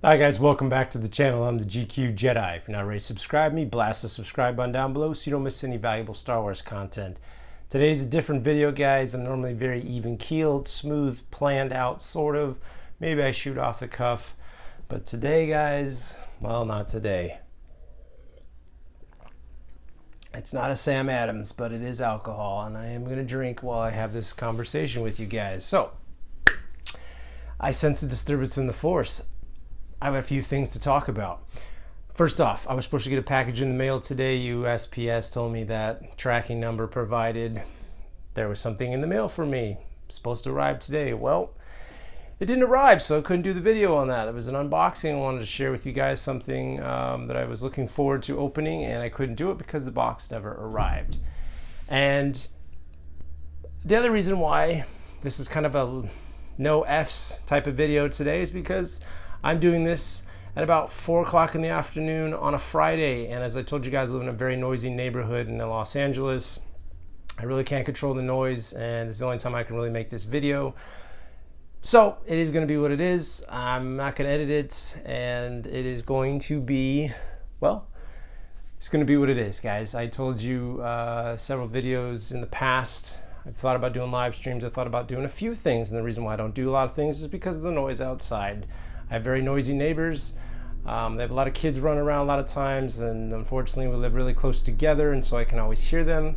Hi guys, welcome back to the channel. I'm the GQ Jedi. If you're not already subscribed me, blast the subscribe button down below so you don't miss any valuable Star Wars content. Today's a different video, guys. I'm normally very even-keeled, smooth, planned out, sort of. Maybe I shoot off the cuff. But today, guys, well, not today. It's not a Sam Adams, but it is alcohol, and I am going to drink while I have this conversation with you guys. So, I sense a disturbance in the Force. I have a few things to talk about. First off, I was supposed to get a package in the mail today. USPS told me that tracking number provided. There was something in the mail for me. Supposed to arrive today. Well, it didn't arrive, so I couldn't do the video on that. It was an unboxing. I wanted to share with you guys something that I was looking forward to opening, and I couldn't do it because the box never arrived. And the other reason why this is kind of a no F's type of video today is because I'm doing this at about 4 o'clock in the afternoon on a Friday, and as I told you guys, I live in a very noisy neighborhood in Los Angeles. I really can't control the noise, and it's the only time I can really make this video. So it is going to be what it is. I'm not going to edit it, and it is going to be, well, it's going to be what it is, guys. I told you several videos in the past. I've thought about doing live streams. I thought about doing a few things, and the reason why I don't do a lot of things is because of the noise outside. I have very noisy neighbors. They have a lot of kids running around a lot of times, and unfortunately we live really close together, and so I can always hear them.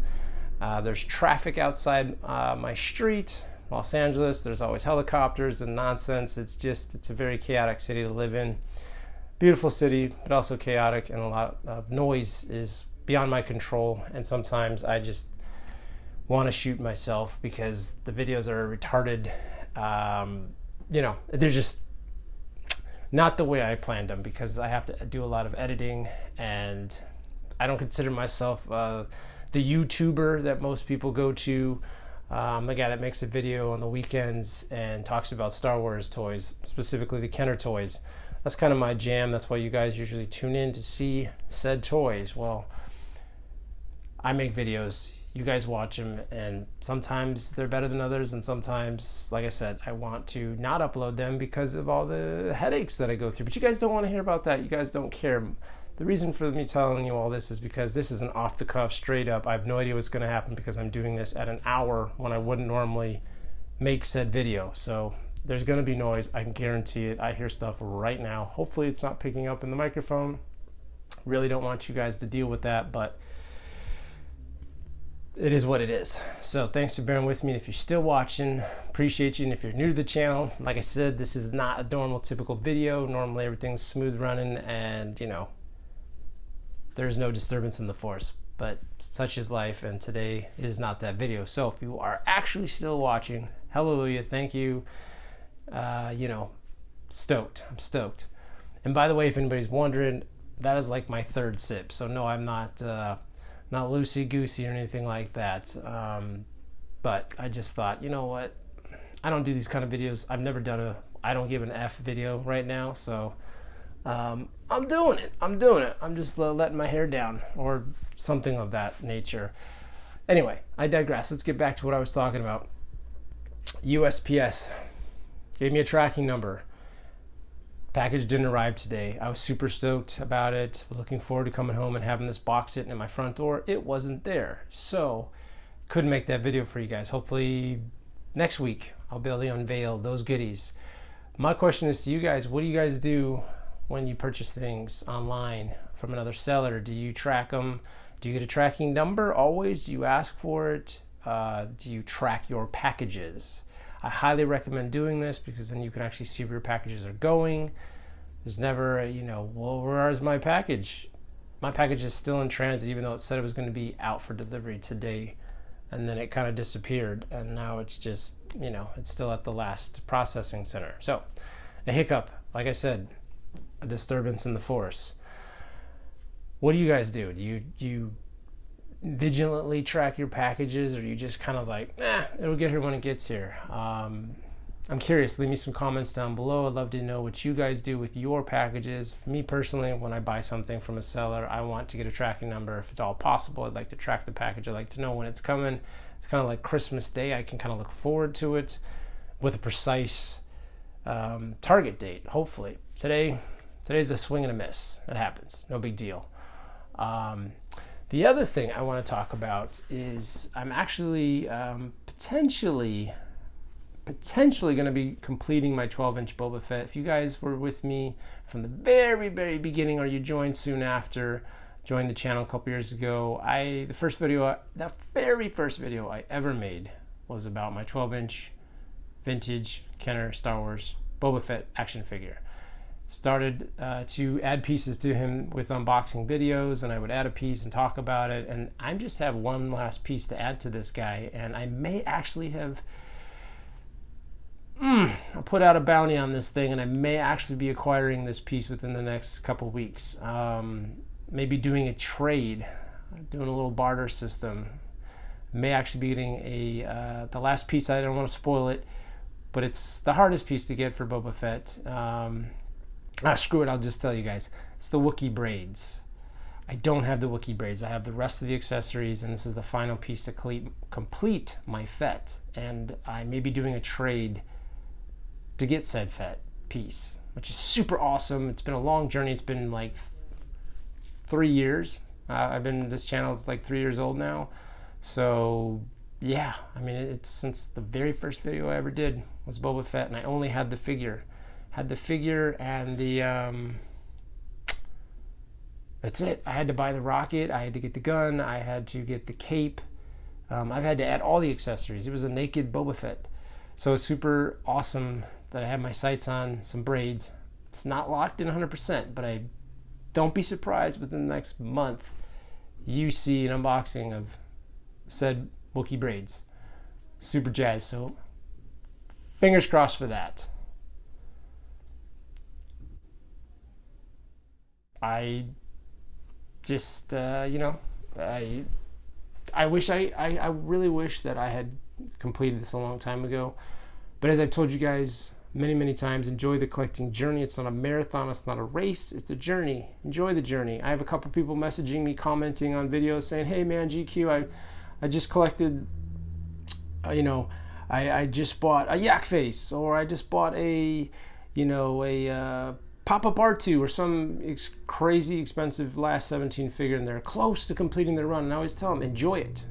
There's traffic outside my street, Los Angeles. There's always helicopters and nonsense. It's a very chaotic city to live in. Beautiful city, but also chaotic, and a lot of noise is beyond my control, and sometimes I just want to shoot myself because the videos are retarded. They're just not the way I planned them, because I have to do a lot of editing, and I don't consider myself the YouTuber that most people go to. I'm the guy that makes a video on the weekends and talks about Star Wars toys, specifically the Kenner toys. That's kind of my jam. That's why you guys usually tune in to see said toys. Well, I make videos, you guys watch them, and sometimes they're better than others, and sometimes, like I said, I want to not upload them because of all the headaches that I go through. But you guys don't want to hear about that. You guys don't care. The reason for me telling you all this is because this is an off-the-cuff, straight up. I have no idea what's going to happen because I'm doing this at an hour when I wouldn't normally make said video. So there's going to be noise. I can guarantee it. I hear stuff right now. Hopefully it's not picking up in the microphone. Really don't want you guys to deal with that, but it is what it is. So thanks for bearing with me. And if you're still watching, appreciate you. And if you're new to the channel, like I said, this is not a normal, typical video. Normally everything's smooth running, and there's no disturbance in the Force. But such is life, and today is not that video. So if you are actually still watching, hallelujah, thank you. Stoked. I'm stoked. And by the way, if anybody's wondering, that is like my third sip. So no, I'm not loosey-goosey or anything like that. But I just thought, you know what? I don't do these kind of videos. I've never done I don't give an F video right now. So I'm doing it. I'm just letting my hair down or something of that nature. Anyway, I digress. Let's get back to what I was talking about. USPS gave me a tracking number. Package didn't arrive today. I was super stoked about it. Was looking forward to coming home and having this box sitting at my front door. It wasn't there. So couldn't make that video for you guys. Hopefully next week I'll be able to unveil those goodies. My question is to you guys, what do you guys do when you purchase things online from another seller? Do you track them? Do you get a tracking number always? Do you ask for it? Do you track your packages? I highly recommend doing this because then you can actually see where your packages are going. There's never well, where is my package? My package is still in transit, even though it said it was going to be out for delivery today, and then it kind of disappeared, and now it's just, it's still at the last processing center. So a hiccup, like I said, a disturbance in the Force. What do you guys do? Do you vigilantly track your packages, or you just kind of like, it'll get here when it gets here? I'm curious. Leave me some comments down below. I'd love to know what you guys do with your packages. Me personally, when I buy something from a seller, I want to get a tracking number if it's all possible. I'd like to track the package. I'd like to know when it's coming. It's kind of like Christmas Day. I can kind of look forward to it with a precise target date, hopefully. Today, Today's a swing and a miss. It happens. No big deal. The other thing I want to talk about is I'm actually potentially going to be completing my 12-inch Boba Fett. If you guys were with me from the very, very beginning, or you joined soon after, joined the channel a couple years ago, the very first video I ever made was about my 12-inch vintage Kenner Star Wars Boba Fett action figure. Started to add pieces to him with unboxing videos, and I would add a piece and talk about it, and I just have one last piece to add to this guy, and I may actually have I put out a bounty on this thing, and I may actually be acquiring this piece within the next couple weeks. Maybe doing a trade, doing a little barter system. May actually be getting the last piece. I don't want to spoil it, but it's the hardest piece to get for Boba Fett. Screw it, I'll just tell you guys. It's the Wookiee braids. I don't have the Wookiee braids. I have the rest of the accessories, and this is the final piece to complete my Fett. And I may be doing a trade to get said Fett piece, which is super awesome. It's been a long journey. It's been like 3 years. This channel is like 3 years old now. So yeah, I mean, it's since the very first video I ever did was Boba Fett, and I only had the figure. And the that's it. I had to buy the rocket, I had to get the gun, I had to get the cape. I've had to add all the accessories. It was a naked Boba Fett. So it's super awesome that I have my sights on some braids. It's not locked in 100%, but don't be surprised within the next month you see an unboxing of said Wookiee braids. Super jazzed, so fingers crossed for that. I just, I really wish that I had completed this a long time ago. But as I've told you guys many, many times, enjoy the collecting journey. It's not a marathon. It's not a race. It's a journey. Enjoy the journey. I have a couple people messaging me, commenting on videos saying, hey man, GQ, I just collected, I just bought a yak face, or I just bought a pop-up R2 or some crazy expensive last 17 figure, and they're close to completing their run. And I always tell them, enjoy it.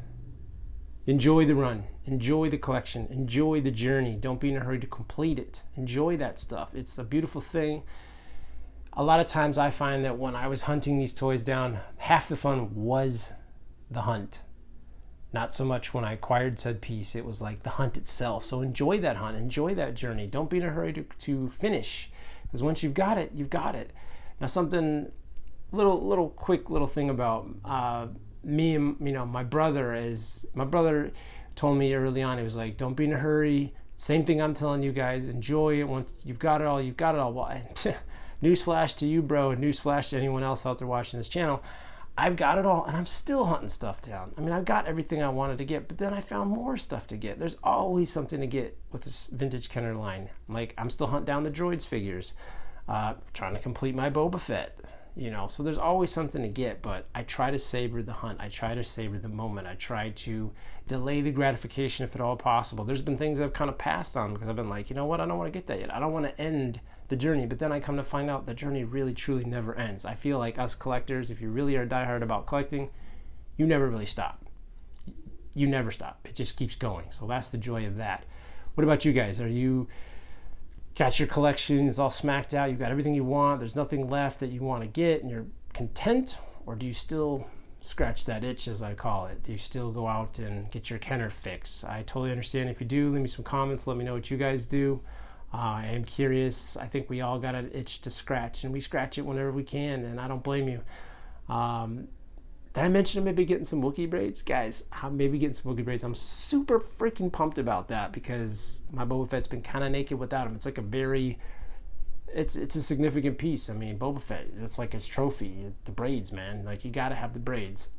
Enjoy the run. Enjoy the collection. Enjoy the journey. Don't be in a hurry to complete it. Enjoy that stuff. It's a beautiful thing. A lot of times I find that when I was hunting these toys down, half the fun was the hunt. Not so much when I acquired said piece. It was like the hunt itself. So enjoy that hunt. Enjoy that journey. Don't be in a hurry to finish. Because once you've got it, you've got it. Now quick little thing about me and my brother told me early on. He was like, don't be in a hurry. Same thing I'm telling you guys. Enjoy it. Once you've got it all, you've got it all. Well, newsflash to you, bro. Newsflash to anyone else out there watching this channel. I've got it all, and I'm still hunting stuff down. I mean, I've got everything I wanted to get, but then I found more stuff to get. There's always something to get with this vintage Kenner line. Like, I'm still hunting down the droids figures, trying to complete my Boba Fett, so there's always something to get, but I try to savor the hunt. I try to savor the moment. I try to delay the gratification if at all possible. There's been things I've kind of passed on because I've been like, you know what, I don't want to get that yet. I don't want to end the journey, but then I come to find out the journey really truly never ends. I feel like us collectors, if you really are diehard about collecting, you never really stop. You never stop. It just keeps going. So that's the joy of that. What about you guys? Are you got your collection is all smacked out, you've got everything you want, there's nothing left that you want to get, and you're content? Or do you still scratch that itch, as I call it? Do you still go out and get your Kenner fix? I totally understand. If you do, leave me some comments, let me know what you guys do. I am curious. I think we all got an itch to scratch, and we scratch it whenever we can, and I don't blame you. Did I mention maybe getting some Wookiee braids? Guys, I'm maybe getting some Wookiee braids. I'm super freaking pumped about that because my Boba Fett's been kind of naked without him. It's like it's a significant piece. I mean, Boba Fett, it's like his trophy. The braids, man. Like, you got to have the braids.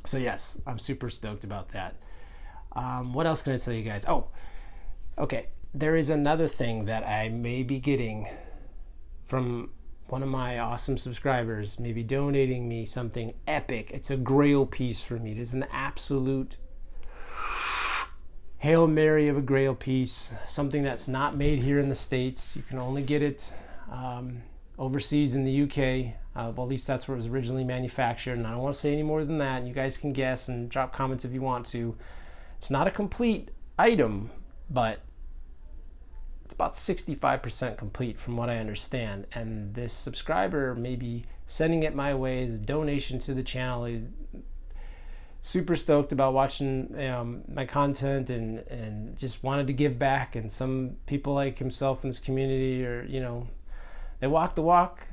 So yes, I'm super stoked about that. What else can I tell you guys? Oh, okay. There is another thing that I may be getting from one of my awesome subscribers, maybe donating me something epic. It's a grail piece for me. It is an absolute Hail Mary of a grail piece, something that's not made here in the States. You can only get it overseas in the UK. Well, at least that's where it was originally manufactured, and I don't want to say any more than that. You guys can guess and drop comments if you want to. It's not a complete item, but it's about 65% complete from what I understand, and this subscriber may be sending it my way as a donation to the channel. He's super stoked about watching my content and just wanted to give back. And some people like himself in this community are, they walk the walk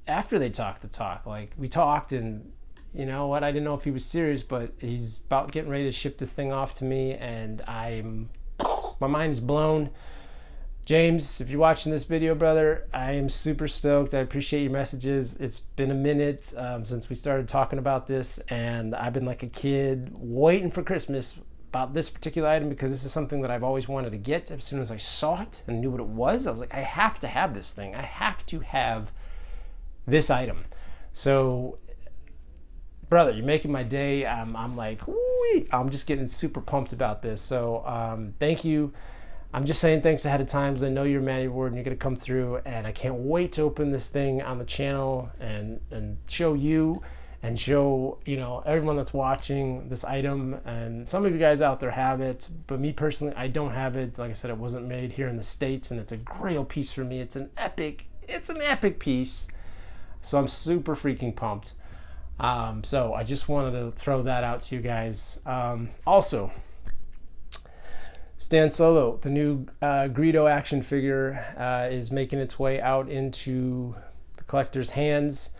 after they talk the talk. Like, we talked, and you know what, I didn't know if he was serious, but he's about getting ready to ship this thing off to me, and my mind is blown. James, if you're watching this video, brother, I am super stoked. I appreciate your messages. It's been a minute since we started talking about this, and I've been like a kid waiting for Christmas about this particular item, because this is something that I've always wanted to get. As soon as I saw it and knew what it was, I was like, I have to have this thing. I have to have this item. So, brother, you're making my day. I'm like, whoo, I'm just getting super pumped about this. So thank you. I'm just saying thanks ahead of time, because I know you're a man of your word and you're going to come through, and I can't wait to open this thing on the channel and show you and show everyone that's watching this item. And some of you guys out there have it, but me personally, I don't have it. Like I said, it wasn't made here in the States, and it's a grail piece for me. It's an epic piece. So I'm super freaking pumped. So I just wanted to throw that out to you guys. Also, Stan Solo, the new Greedo action figure, is making its way out into the collector's hands.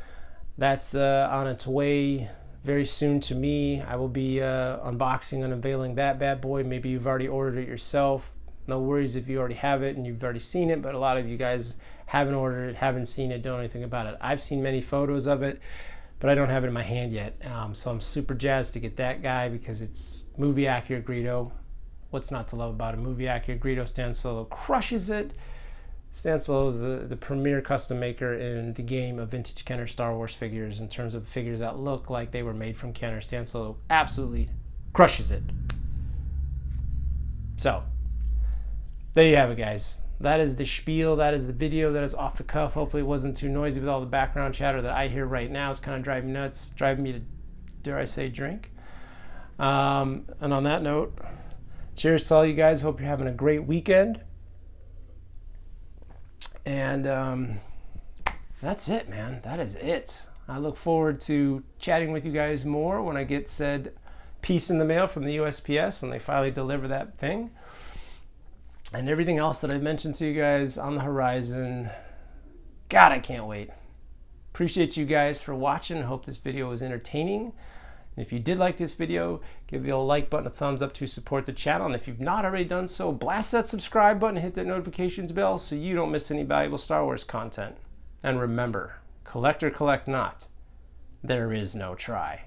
That's on its way very soon to me. I will be unboxing and unveiling that bad boy. Maybe you've already ordered it yourself. No worries if you already have it and you've already seen it, but a lot of you guys haven't ordered it, haven't seen it, don't know anything about it. I've seen many photos of it, but I don't have it in my hand yet. So I'm super jazzed to get that guy, because it's movie accurate Greedo. What's not to love about a movie accurate Greedo? Stan Solo crushes it. Stan Solo is the premier custom maker in the game of vintage Kenner Star Wars figures, in terms of figures that look like they were made from Kenner. Stan Solo absolutely crushes it. So there you have it, guys. That is the spiel. That is the video. That is off the cuff. Hopefully it wasn't too noisy with all the background chatter that I hear right now. It's kind of driving me nuts, driving me to, dare I say, drink. And on that note, cheers to all you guys. Hope you're having a great weekend. And that's it, man. That is it. I look forward to chatting with you guys more when I get said piece in the mail from the USPS, when they finally deliver that thing. And everything else that I've mentioned to you guys on the horizon. God, I can't wait. Appreciate you guys for watching. I hope this video was entertaining. And if you did like this video, give the old like button a thumbs up to support the channel. And if you've not already done so, blast that subscribe button and hit that notifications bell so you don't miss any valuable Star Wars content. And remember, collect or collect not, there is no try.